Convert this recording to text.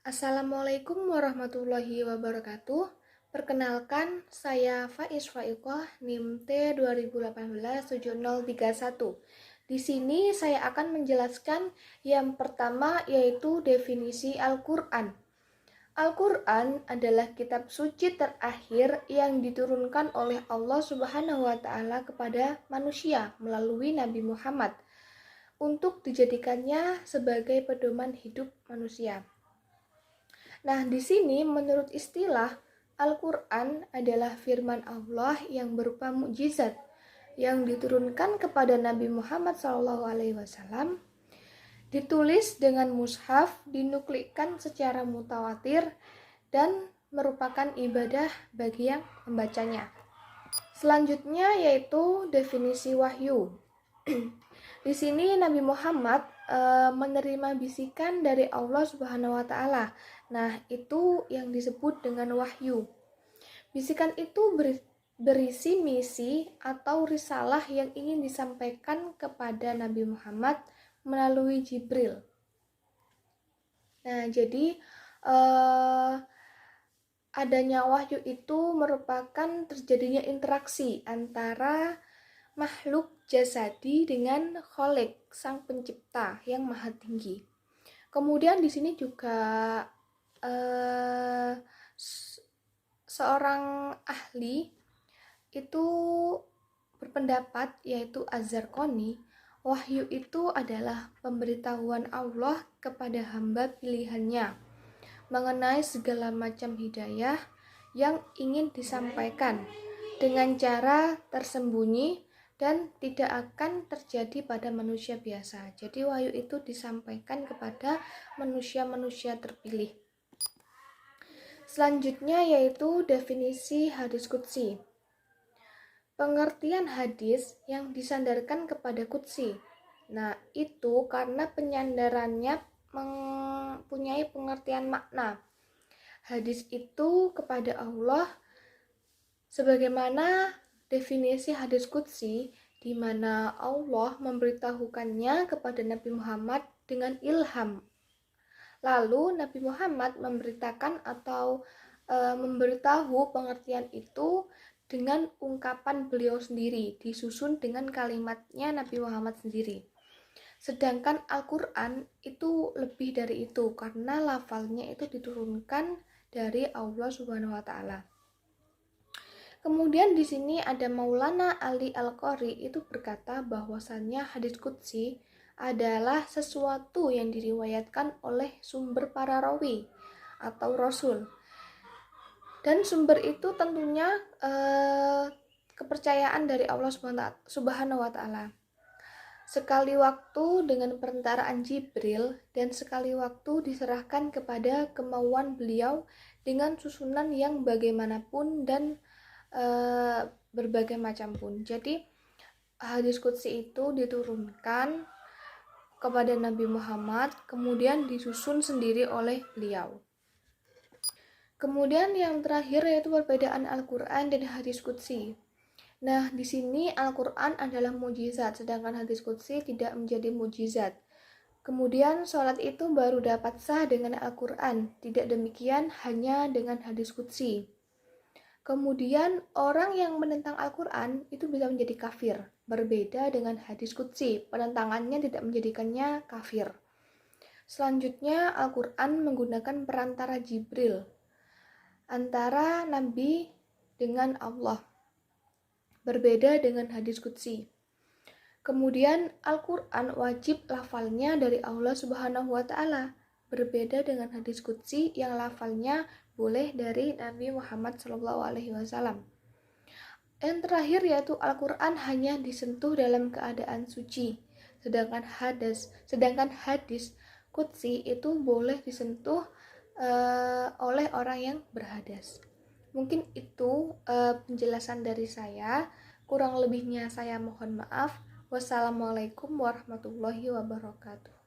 Assalamualaikum warahmatullahi wabarakatuh. Perkenalkan, saya Faiz Faiqah, NIM T 2018-7031. Di sini saya akan menjelaskan yang pertama, yaitu definisi Al-Quran. Al-Quran adalah kitab suci terakhir yang diturunkan oleh Allah Subhanahu wa Ta'ala kepada manusia melalui Nabi Muhammad untuk dijadikannya sebagai pedoman hidup manusia. Nah, di sini menurut istilah, Al-Quran adalah firman Allah yang berupa mukjizat yang diturunkan kepada Nabi Muhammad SAW, ditulis dengan mushaf, dinuklikkan secara mutawatir, dan merupakan ibadah bagi yang membacanya. Selanjutnya yaitu definisi wahyu. Di sini Nabi Muhammad menerima bisikan dari Allah Subhanahu wa Ta'ala. Nah, itu yang disebut dengan wahyu. Bisikan itu berisi misi atau risalah yang ingin disampaikan kepada Nabi Muhammad melalui Jibril. Nah, jadi adanya wahyu itu merupakan terjadinya interaksi antara makhluk jasadi dengan Khalik, sang pencipta yang maha tinggi. Kemudian di sini juga seorang ahli itu berpendapat, yaitu Az-Zarqani, wahyu itu adalah pemberitahuan Allah kepada hamba pilihannya mengenai segala macam hidayah yang ingin disampaikan dengan cara tersembunyi dan tidak akan terjadi pada manusia biasa. Jadi wahyu itu disampaikan kepada manusia-manusia terpilih. Selanjutnya yaitu definisi hadis qudsi. Pengertian hadis yang disandarkan kepada qudsi. Nah, itu karena penyandarannya mempunyai pengertian makna. Hadis itu kepada Allah, sebagaimana definisi hadis qudsi, di mana Allah memberitahukannya kepada Nabi Muhammad dengan ilham. Lalu Nabi Muhammad memberitakan atau memberitahu pengertian itu dengan ungkapan beliau sendiri, disusun dengan kalimatnya Nabi Muhammad sendiri. Sedangkan Al-Quran itu lebih dari itu, karena lafalnya itu diturunkan dari Allah Subhanahu wa Ta'ala. Kemudian di sini ada Maulana Ali Al-Qari itu berkata bahwasannya hadis qudsi adalah sesuatu yang diriwayatkan oleh sumber para rawi atau rasul. Dan sumber itu tentunya kepercayaan dari Allah Subhanahu wa Ta'ala. Sekali waktu dengan perantaraan Jibril dan sekali waktu diserahkan kepada kemauan beliau dengan susunan yang bagaimanapun dan berbagai macam pun. Jadi hadis qudsi itu diturunkan kepada Nabi Muhammad, kemudian disusun sendiri oleh beliau. Kemudian yang terakhir yaitu perbedaan Al-Quran dan hadis qudsi. Nah, di sini Al-Quran adalah mukjizat, sedangkan hadis qudsi tidak menjadi mukjizat. Kemudian sholat itu baru dapat sah dengan Al-Quran, tidak demikian hanya dengan hadis qudsi. Kemudian orang yang menentang Al-Quran itu bisa menjadi kafir, berbeda dengan hadis qudsi, penentangannya tidak menjadikannya kafir. Selanjutnya Al-Quran menggunakan perantara Jibril antara Nabi dengan Allah, berbeda dengan hadis qudsi. Kemudian Al-Quran wajib lafalnya dari Allah Subhanahu wa Ta'ala, berbeda dengan hadis qudsi yang lafalnya boleh dari Nabi Muhammad SAW. Yang terakhir yaitu Al-Quran hanya disentuh dalam keadaan suci, sedangkan hadis qudsi itu boleh disentuh oleh orang yang berhadas. Mungkin itu penjelasan dari saya. Kurang lebihnya saya mohon maaf. Wassalamualaikum warahmatullahi wabarakatuh.